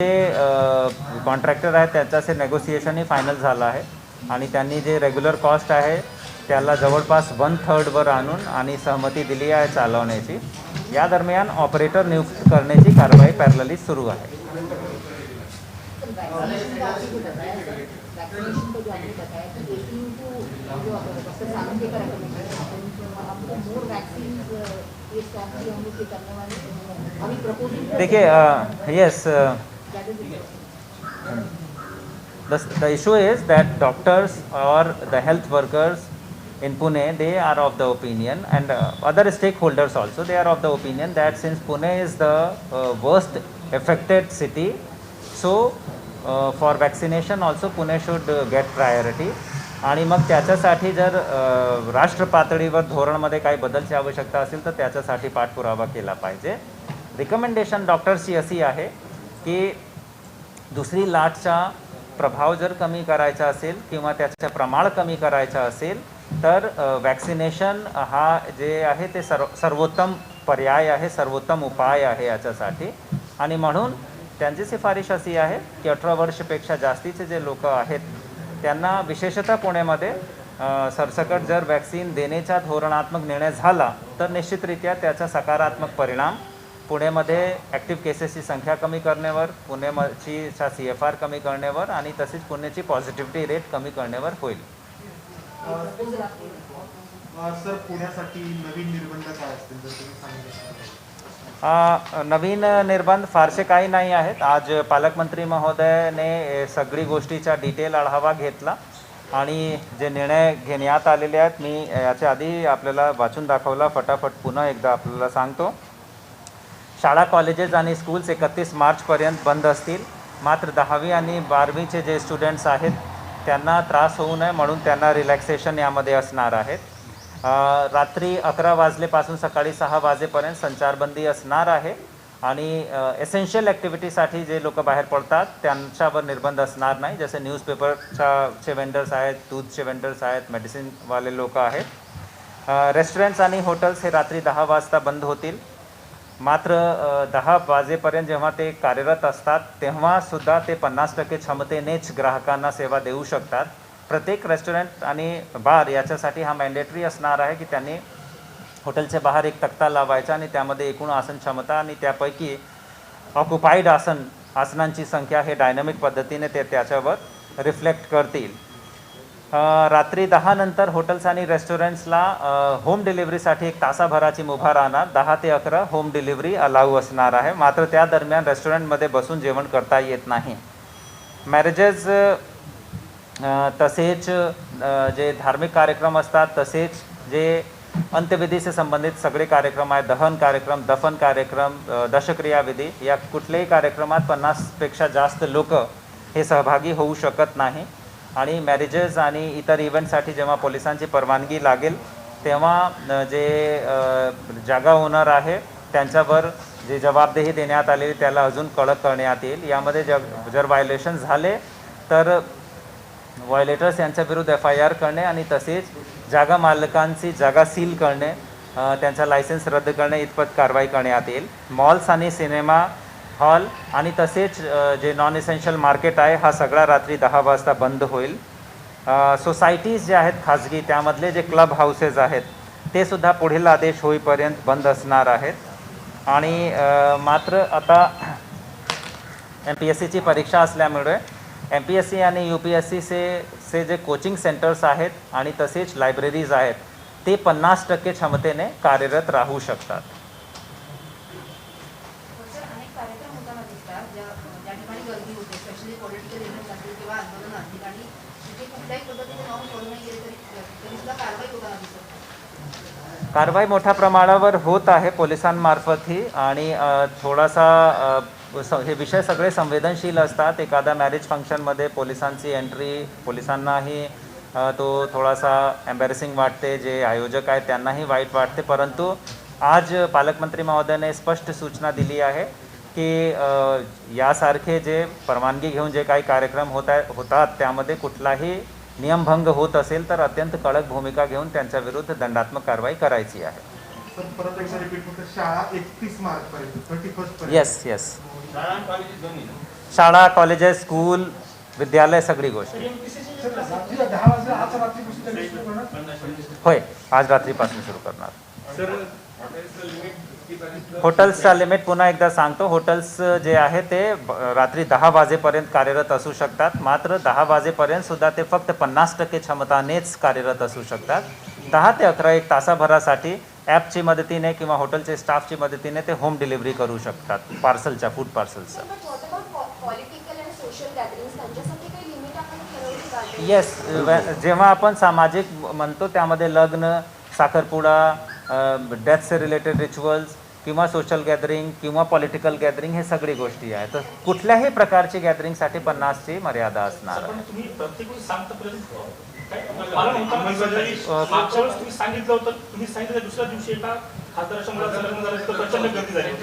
Contractor आहे त्याच्याचे नेगोसिएशनही final झालं आहे आणि त्यांनी जे रेग्युलर कॉस्ट आहे त्याला जवळपास 1/3 आणून आणि सहमती दिली आहे चालवण्याची. या दरम्यान ऑपरेटर नियुक्त करण्याची कारवाई पॅरलली सुरू आहे. देखिए yes, the issue is that doctors or the health workers in Pune, they are of the opinion, and other stakeholders also, they are of the opinion that since Pune is the worst affected city, so for vaccination also Pune should get priority. आणि मग त्याच्यासाठी जर राष्ट्र पातळीवर धोरणामध्ये काही बदलची आवश्यकता असेल तर त्याच्यासाठी पाठपुरावा केला पाहिजे. रिकमेंडेशन डॉक्टर्सची अशी आहे की दुसरी लाटचा प्रभाव जर कमी करायचा असेल किंवा त्याचं प्रमाण कमी करायचं असेल तर वॅक्सिनेशन हा जे आहे ते सर्वोत्तम पर्याय आहे, सर्वोत्तम उपाय आहे याच्यासाठी. आणि म्हणून त्यांची शिफारिश अशी आहे की 18 वर्षापेक्षा जास्तीचे जे लोक आहेत त्यांना विशेषतः पुण्यामध्ये सरसकट जर वॅक्सिन देण्याचा धोरणात्मक निर्णय झाला तर निश्चितरित्या त्याचा सकारात्मक परिणाम पुणेमध्ये ॲक्टिव्ह केसेसची संख्या कमी करण्यावर, पुणेची CFR कमी करण्यावर आणि तसेच पुण्याची पॉझिटिव्हिटी रेट कमी करण्यावर होईल. सर, पुण्यासाठी नवीन निर्बंध काय असतील जर तुम्ही सांगितलं? नवीन निर्बंध फारसे काही नाही आहेत. आज पालकमंत्री महोदयाने सगळी गोष्टीचा डिटेल आढावा घेतला आणि जे निर्णय घेण्यात आलेले आहेत मी याच्या आधी आपल्याला वाचून दाखवला. फटाफट पुन्हा एकदा आपल्याला सांगतो. शाळा, कॉलेजेस आणि स्कूल्स 31 मार्चपर्यंत बंद असतील. मात्र 10वी आणि 12वीचे जे स्टुडंट्स आहेत त्यांना त्रास होऊ नये म्हणून त्यांना रिलॅक्सेशन यामध्ये असणार आहेत. रात्री 11 वाजलेपासून सकाळी 6 वाजेपर्यंत संचारबंदी असणार आहे आणि एसेन्शियल ॲक्टिव्हिटीसाठी जे लोक बाहेर पडतात त्यांच्यावर निर्बंध असणार नाही. जसे न्यूजपेपरचे वेंडर्स आहेत, दूधचे वेंडर्स आहेत, मेडिसिनवाले लोक आहेत. रेस्टॉरंट्स आणि हॉटेल्स हे रात्री 10 वाजता बंद होतील. मात्र 10 वाजेपर्यंत जेव्हा ते कार्यरत असतात तेव्हासुद्धा ते 50% क्षमतेनेच ग्राहकांना सेवा देऊ शकतात. प्रत्येक रेस्टॉरंट आणि बार याच्यासाठी हा मॅन्डेटरी असणार आहे की त्यांनी हॉटेलच्या बाहेर एक तक्ता लावायचा आणि त्यामध्ये एकूण आसन क्षमता आणि त्यापैकी ऑक्युपाईड आसनांची संख्या हे डायनॅमिक पद्धतीने ते त्याच्यावर रिफ्लेक्ट करतील. रात्री 10 नंतर हॉटेल्स आणि रेस्टॉरंट्सला होम डिलिव्हरीसाठी एक तासाभराची मुभा राहणार. 10 ते 11 होम डिलिव्हरी अलाऊ असणार आहे. मात्र त्या दरम्यान रेस्टॉरंटमध्ये बसून जेवण करता येत नाही. मॅरेजेस तसेच जे धार्मिक कार्यक्रम असतात तसेच जे अंत्यविधीशी संबंधित सगळे कार्यक्रम आहेत, दहन कार्यक्रम, दफन कार्यक्रम, दशक्रियाविधी, या कुठल्याही कार्यक्रमात 50पेक्षा जास्त लोक हे सहभागी होऊ शकत नाही. आणि मॅरेजेस आणि इतर इव्हेंटसाठी जेव्हा पोलिसांची परवानगी लागेल तेव्हा जे जागा ओनर आहे त्यांच्यावर जे जबाबदेही देण्यात आलेली त्याला अजून कडक करण्यात येईल. यामध्ये जर व्हायलेशन झाले तर व्हायलेटर्स यांच्याविरुद्ध FIR करणे आणि तसेच जागा मालकांची जागा सील करणे, त्यांचा लायसन्स रद्द करणे इतपत कारवाई करण्यात येईल. मॉल्स आणि सिनेमा हॉल आणि तसेच जे नॉन इसेन्शियल मार्केट आहे हा सगळा रात्री 10 वाजता बंद होईल. सोसायटीज जे आहेत खाजगी त्यामधले जे क्लब हाऊसेस आहेत ते सुद्धा पुढील आदेश होईपर्यंत बंद असणार आहेत. आणि मात्र आता MPSCची परीक्षा असल्यामुळे MPSC आणि UPSCचे जे कोचिंग सेंटर्स आहेत आणि तसेच लायब्ररीज आहेत ते 50% क्षमतेने कार्यरत राहू शकतात. कारवाई मोठ्या प्रमाणावर होत आहे पोलिसांमार्फतही. आणि थोडासा हे विषय सगळे संवेदनशील असतात. एखादा मॅरेज फंक्शनमध्ये पोलिसांची एंट्री पोलिसांनाही तो थोडासा एम्बॅरेसिंग वाटते, जे आयोजक आहेत त्यांनाही वाईट वाटते. परंतु आज पालकमंत्री महोदयाने स्पष्ट सूचना दिली आहे की यासारखे जे परवानगी घेऊन जे काही कार्यक्रम होतात त्यामध्ये कुठलाही नियमभंग होत असेल तर अत्यंत कडक भूमिका घेऊन त्यांच्या विरुद्ध दंडात्मक कारवाई करायची आहे. सर, परत एकदा रिपीट फक्त शाळा 31 मार्च पर्यंत 31 पर्यंत. Yes yes. शाळा आणि कॉलेजेस दोन्ही. शाळा, कॉलेजेस, स्कूल, विद्यालय, सगळी गोष्टी. होय, आज रात्रीपासून सुरू करणार. हॉटेल्सचा लिमिट पुन्हा एकदा सांगतो, हॉटेल्स जे आहे ते रात्री 10 वाजेपर्यंत कार्यरत असू शकतात. मात्र 10 वाजेपर्यंत सुद्धा ते फक्त 50% क्षमतानेच कार्यरत असू शकतात. 10 ते 11 एक तासाभरासाठी ॲपची मदतीने किंवा हॉटेलचे स्टाफची मदतीने ते होम डिलिव्हरी करू शकतात पार्सलच्या, फूड पार्सलचं. येस, जेव्हा आपण सामाजिक म्हणतो त्यामध्ये लग्न, साखरपुडा, डेथचे रिलेटेड रिच्युअल्स किंवा सोशल गॅदरिंग किंवा पॉलिटिकल गॅदरिंग हे सगळी गोष्टी आहेत. तर कुठल्याही प्रकारची गॅदरिंगसाठी 50ची मर्यादा असणार आहे.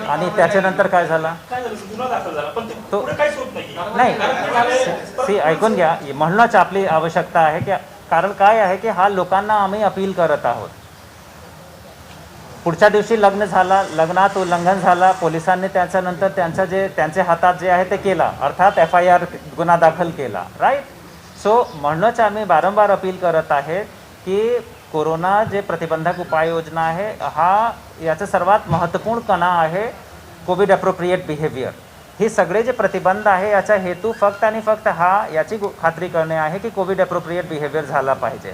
आणि त्याच्यानंतर काय झाला तो नाही, ऐकून घ्या. म्हणूनच आपली आवश्यकता आहे की, कारण काय आहे की हा लोकांना आम्ही अपील करत आहोत. पुढच्या दिवशी लग्न झाला, लग्नात उल्लंघन झाला, पोलिसांनी त्याच्यानंतर त्यांच्या हातात जे आहे ते केला, अर्थात FIR गुन्हा दाखल केला, राईट. सो म्हणूनच आम्ही वारंवार अपील करत आहे की कोरोना जे प्रतिबंधक उपाययोजना आहे याचं सर्वात महत्त्वपूर्ण कणा आहे कोविड अप्रोप्रिएट बिहेवियर. ही सगळे जे प्रतिबंध आहे याचा हेतू फक्त आणि फक्त याची खात्री करणे आहे की कोविड अप्रोप्रिएट बिहेवियर झाला पाहिजे.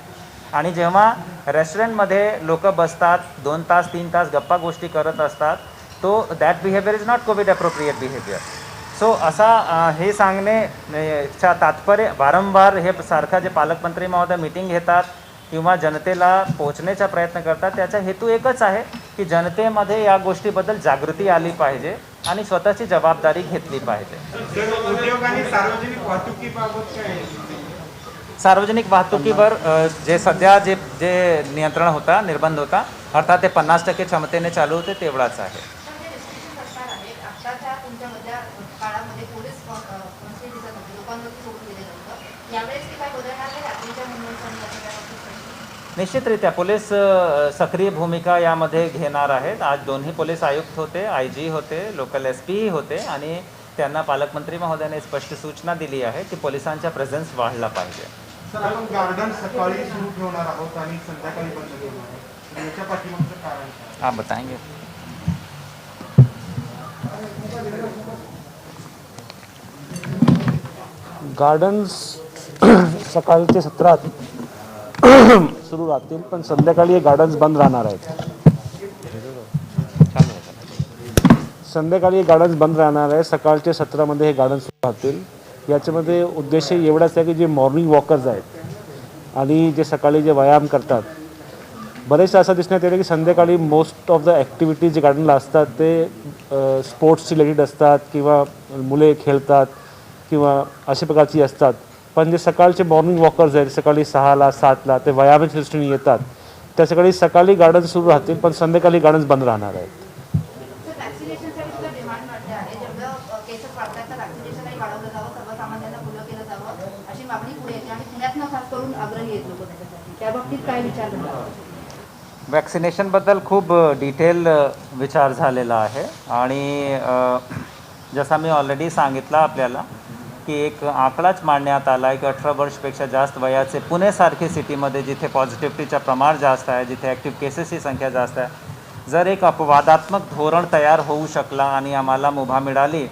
आणि जेव्हा रेस्टॉरंटमध्ये लोक बसतात, 2 तास 3 तास गप्पा गोष्टी करत असतात, तो that behaviour is not Covid appropriate behaviour. So असा हे सांगण्याचा तात्पर्य, वारंवार हे सारखा जे पालकमंत्री महोदय मीटिंग घेतात किंवा जनतेला पोहोचण्याचा प्रयत्न करतात, त्याचा हेतू एकच आहे की जनतेमध्ये या गोष्टीबद्दल जागृती आली पाहिजे आणि स्वतःची जबाबदारी घेतली पाहिजे. सार्वजनिक वाहतुकीवर जे सध्या जे नियंत्रण होता, निर्बंध होता, अर्थात ते 50% क्षमतेने चालू होते तेवढाच आहे. निश्चितरित्या पोलीस सक्रिय भूमिका यामध्ये घेणार आहेत. आज दोन्ही पोलीस आयुक्त होते, IG होते, लोकल SP होते आणि त्यांना पालकमंत्री महोदयाने स्पष्ट सूचना दिली आहे की पोलिसांचा प्रेझेन्स वाढला पाहिजे. सर, आपण गार्डन सकाळी सुरू ठेवणार आहोत आणि संध्याकाळी बंद ठेवणार आहोत, याच्या पाठीमागचं कारण काय? आप बताएंगे. गार्डन्स सकाळचे सत्रात सुरू राहतील, पण संध्याकाळी हे गार्डन्स बंद राहणार आहेत. संध्याकाळी हे गार्डन्स बंद राहणार आहे. सकाळच्या सत्रामध्ये हे गार्डन्स सुरू राहतील. याच्यामध्ये उद्देश एवढाच आहे की जे मॉर्निंग वॉकर्स आहेत आणि जे सकाळी जे व्यायाम करतात, बरेचदा असं दिसण्यात येतं की संध्याकाळी मोस्ट ऑफ द ॲक्टिव्हिटीज जे गार्डनला असतात ते स्पोर्ट्सची रिलेटेड असतात किंवा मुले खेळतात किंवा अशा प्रकारची असतात. पण जे सकाळचे मॉर्निंग वॉकर्स आहेत, सकाळी 6ला 7ला ते व्यायामाच्या दृष्टीने येतात, त्या सकाळी गार्डन्स सुरू राहतील, पण संध्याकाळी गार्डन्स बंद राहणार आहेत. वॅक्सिनेशनबद्दल खूप डिटेल विचार झालेला आहे आणि जसं मी ऑलरेडी सांगितलं आपल्याला की एक आकडाच मांडण्यात आला आहे की 18 वर्षपेक्षा जास्त वयाचे पुणेसारखे सिटीमध्ये जिथे पॉझिटिव्हिटीचं प्रमाण जास्त आहे, जिथे ॲक्टिव्ह केसेसची संख्या जास्त आहे, जर एक अपवादात्मक धोरण तयार होऊ शकला आणि आम्हाला मुभा मिळाली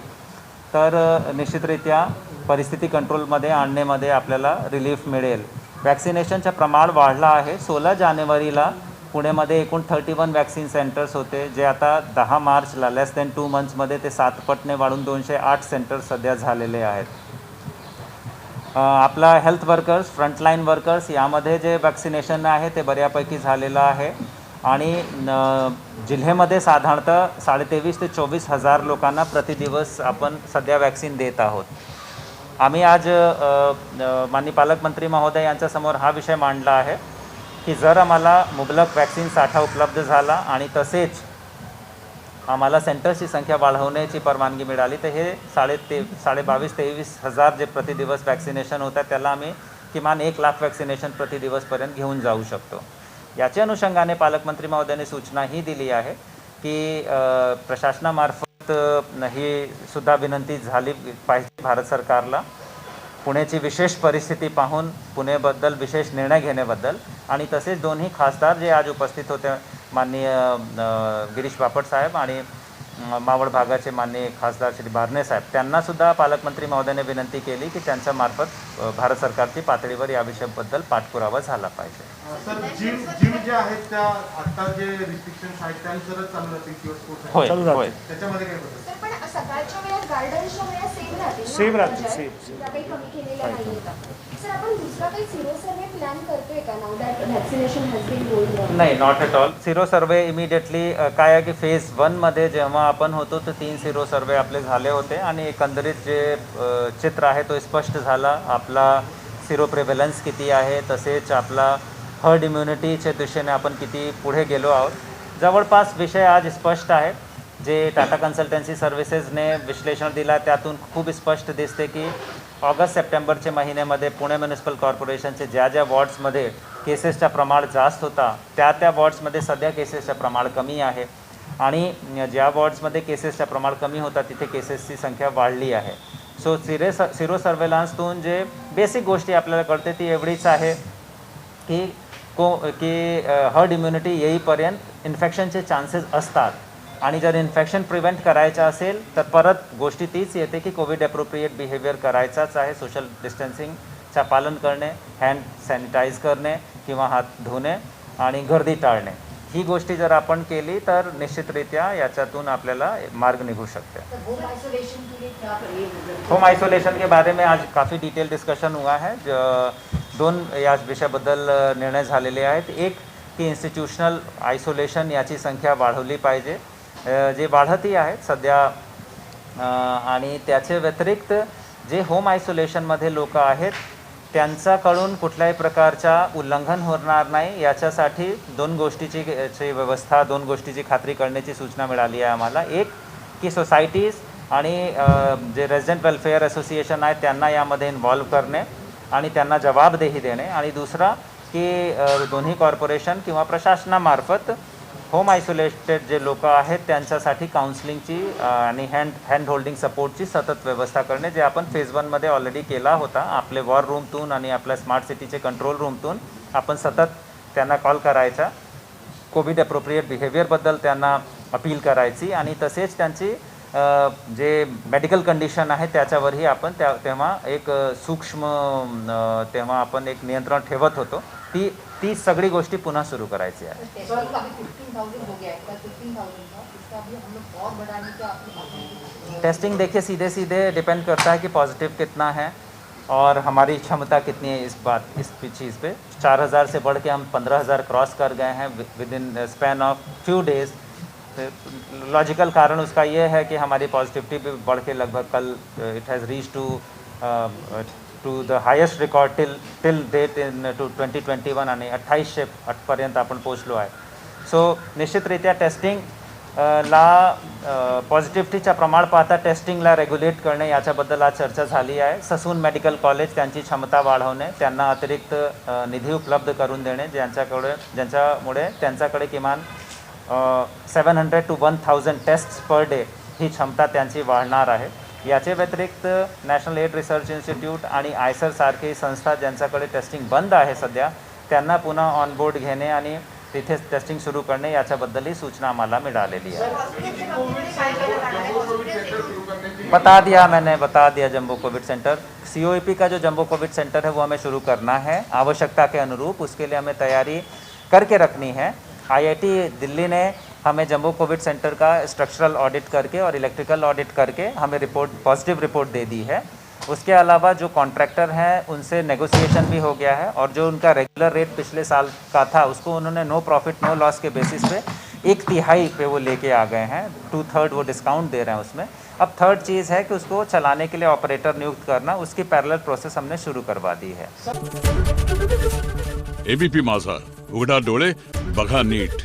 तर निश्चितरित्या परिस्थिती कंट्रोलमध्ये आणण्यामध्ये आपल्याला रिलीफ मिळेल. वॅक्सिनेशनचं प्रमाण वाढलं आहे. 16 जानेवारीला पुण्यामध्ये एकूण 31 वॅक्सिन सेंटर्स होते, जे आता 10 मार्चला लेस दॅन 2 मंथ्समध्ये ते 7 पटने वाढून 208 सेंटर्स सध्या झालेले आहेत. आपला हेल्थ वर्कर्स, फ्रंटलाईन वर्कर्स यामध्ये जे वॅक्सिनेशन आहे ते बऱ्यापैकी झालेलं आहे आणि जिल्ह्यामध्ये साधारणतः 23,000 ते 24,000 लोकांना प्रतिदिवस आपण सध्या वॅक्सिन देत आहोत. आम्ही आज माननीय पालकमंत्री महोदय यांच्यासमोर हा विषय मांडला आहे की जर आम्हाला मुबलक वॅक्सिन साठा उपलब्ध झाला आणि तसेच आम्हाला सेंटर्सची संख्या वाढवण्याची परवानगी मिळाली तर हे 22,000-23,000 जे प्रतिदिवस वॅक्सिनेशन होतात त्याला आम्ही किमान 1,00,000 वॅक्सिनेशन प्रतिदिवसपर्यंत घेऊन जाऊ शकतो. याच्या अनुषंगाने पालकमंत्री महोदयांनी सूचना ही दिली आहे की प्रशासनामार्फत ही सुद्धा विनंती झाली पाहिजे भारत सरकारला, पुण्याची विशेष परिस्थिती पाहून पुणेबद्दल विशेष निर्णय घेण्याबद्दल. आणि तसेच दोन्ही खासदार जे आज उपस्थित होते, माननीय गिरीश बापट साहेब आणि मावळ भागाचे माननीय खासदार श्री बारणे साहेब, त्यांनासुद्धा पालकमंत्री महोदयाने विनंती केली की त्यांच्या मार्फत भारत सरकारची पातळीवर या विषयाबद्दल पाठपुरावा झाला पाहिजे. सर, जिम जे आहेत त्या आता जे रिस्ट्रिक्शन्स आहेत त्यानुसारच चालू राहतील किंवा स्पोर्ट्स होय चालू राहतील. होय. त्याच्यामध्ये काय बदल? तर पण सकाळच्या वेळेत गार्डनच्या वेळेत सेम राहतील ना? Same राहतील, म्हणजे same. त्या काही कमी केलेल्या नाहीये का? सर, आपण दुसरा काही सिरो सर्वे प्लॅन करतोय का now that vaccination has been rolled out? नाही, not at all. Sero survey immediately काय आहे की फेज 1मध्ये जेव्हा आपण होतो तर 3 सिरो सर्वे आपले झाले होते आणि एकंदरीत जे चित्र आहे तो स्पष्ट झाला. आपला सिरो प्रिव्हेलन्स किती आहे, तसेच आपला हर्ड इम्युनिटीच्या दिशेने आपण किती पुढे गेलो आहोत. जवळपास विषय आज स्पष्ट आहे. जे टाटा कन्सल्टन्सी सर्व्हिसेसने विश्लेषण दिला त्यातून खूप स्पष्ट दिसते की ऑगस्ट सप्टेंबरच्या महिन्यामध्ये पुणे म्युनिसिपल कॉर्पोरेशनचे ज्या ज्या वॉर्ड्समध्ये केसेसचा प्रमाण जास्त होता त्या वॉर्ड्समध्ये सध्या केसेसचं प्रमाण कमी आहे. आणि ज्या वॉर्ड्समध्ये केसेसचं प्रमाण कमी होता तिथे केसेसची संख्या वाढली आहे. सो सिरो सर्वेलन्सतून जे बेसिक गोष्टी आपल्याला कळते ती एवढीच आहे की हर्ड इम्युनिटी येईपर्यंत इन्फेक्शनचे चान्सेस असतात. आणि जर इन्फेक्शन प्रिव्हेंट करायचं असेल तर परत गोष्टी तीच येते की कोविड ॲप्रोप्रिएट बिहेवियर करायचाच आहे. सोशल डिस्टन्सिंगचा पालन करणे, हँड सॅनिटाईज करणे किंवा हात धुणे आणि गर्दी टाळणे, ही गोष्टी जर आपण केली तर निश्चितरित्या याच्यातून आपल्याला मार्ग निघू शकते. होम आइसोलेशन के लिए क्या करिए? होम आइसोलेशन के बारे में आज काफ़ी डिटेल डिस्कशन हुआ है. दोन या विषयाबद्दल निर्णय झालेले आहेत. एक की इन्स्टिट्यूशनल आयसोलेशन याची संख्या वाढवली पाहिजे, जे वाढतही आहेत सध्या. आणि त्याचे व्यतिरिक्त जे होम आयसोलेशनमध्ये लोक आहेत त्यांच्याकडून कुठल्याही प्रकारचा उल्लंघन होणार नाही याच्यासाठी दोन गोष्टीची खात्री करण्याची सूचना मिळाली आहे आम्हाला. एक की सोसायटीज आणि जे रेसिडेंट वेलफेअर असोसिएशन आहेत त्यांना यामध्ये इन्व्हॉल्व करणे आणि त्यांना जबाबदेही देणे. आणि दुसरा की दोन्ही कॉर्पोरेशन किंवा प्रशासनामार्फत होम आयसोलेटेड जे लोक आहेत त्यांच्यासाठी काउन्सिलिंगची आणि हँड होल्डिंग सपोर्टची सतत व्यवस्था करणे, जे आपण फेज 1मध्ये ऑलरेडी केला होता. आपले वॉर रूमतून आणि आपल्या स्मार्ट सिटीचे कंट्रोल रूमतून आपण सतत त्यांना कॉल करायचा, कोविड ॲप्रोप्रिएट बिहेवियरबद्दल त्यांना अपील करायची आणि तसेच त्यांची जे मेडिकल कंडिशन आहे त्याच्यावरही आपण तेव्हा एक सूक्ष्म तेव्हा आपण एक नियंत्रण ठेवत होतो. ती सगळी गोष्टी पुन्हा सुरू करायची आहे. टेस्टिंग अभी 15,000 हो गया है, 15,000 का इसका अभी हम लोग और बढ़ाने का अपनी टेस्टिंग देखिए सीधे डिपेंड करता है कि पॉजिटिव कितना है और हमारी क्षमता कितनी है. इस चीज़ पे 4,000 से बढ़ के हम 15,000 क्रॉस कर गए हैं with in span of few days. Logical कारण उसका ये है कि हमारी पॉजिटिविटी भी बढ़ के लगभग कल it has reach to the highest record till date in 2021 आणि 2800 पर्यंत आपण पोचलो आहे. सो निश्चितरित्या टेस्टिंग ला पॉझिटिव्हिटीचा प्रमाण पाहता टेस्टिंगला रेग्युलेट करणे याच्याबद्दल आज चर्चा झाली आहे. ससून मेडिकल कॉलेज त्यांची क्षमता वाढवणे, त्यांना अतिरिक्त निधी उपलब्ध करून देणे ज्यांच्यामुळे त्यांच्याकडे किमान 700 to 1,000 टेस्ट्स पर डे ही क्षमता त्यांची वाढणार आहे. याचे व्यतिरिक्त नॅशनल एड रिसर्च इन्स्टिट्यूट आणि आयसर सारखी संस्था ज्यांच्याकडे टेस्टिंग बंद आहे सध्या, त्यांना पुन्हा ऑनबोर्ड घेणे आणि तिथे टेस्टिंग शुरू करणे याच्याबद्दलही सूचना आम्हाला मिळालेली आहे. बता दिया जम्बो कोविड सेंटर. COEP का जो जम्बो कोविड सेंटर है वो हमें शुरू करना है आवश्यकता के अनुरूप. उसके लिए हमें तैयारी करके रखनी है. IIT दिल्ली ने हमें जम्बो कोविड सेंटर का स्ट्रक्चरल ऑडिट करके और इलेक्ट्रिकल ऑडिट करके हमें पॉजिटिव रिपोर्ट दे दी है. उसके अलावा जो कॉन्ट्रैक्टर हैं उनसे नेगोशिएशन भी हो गया है और जो उनका रेगुलर रेट पिछले साल का था उसको उन्होंने नो प्रॉफिट नो लॉस के बेसिस पे 1/3 पे वो लेके आ गए हैं. 2/3 वो डिस्काउंट दे रहे हैं उसमें. अब थर्ड चीज़ है कि उसको चलाने के लिए ऑपरेटर नियुक्त करना, उसकी पैरेलल प्रोसेस हमने शुरू करवा दी है. ABP माझा, उघडा डोळे बघा नीट.